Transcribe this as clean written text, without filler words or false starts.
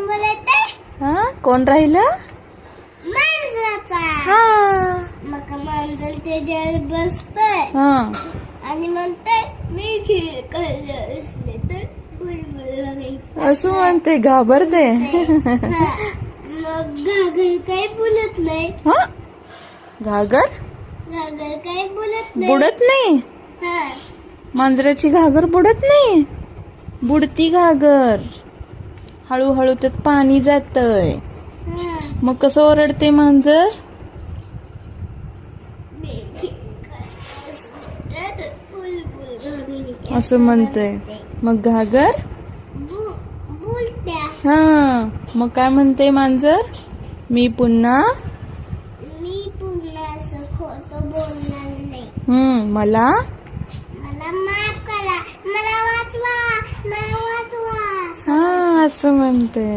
बोलते हा कोण राहिलं? मांजराचा. हा मग मांजर त्याच्यावर बसतोय हा आणि म्हणते मी खीर खाल्लं असले तर बुलबुल होईल असं म्हणते, घाबरते. हा. मग घागर काही बोलत नाही. हा घागर घागर काही बोलत नाही. बुडत नाही. हा. मांजराची घागर बुडत नाही. बुडती घागर. हळूहळू त्यात पाणी जातय. हा. मग कसं ओरडते मांजर? मी खीर खाल्लं असले तर बुलबुल होईल असं म्हणते. मग घागर बोलत्या. हा मग काय म्हणते मांजर? मी पुन्हा असं खोटं बोलणार नाही. मला माफ करा. मला वाचवा. हा असं म्हणते.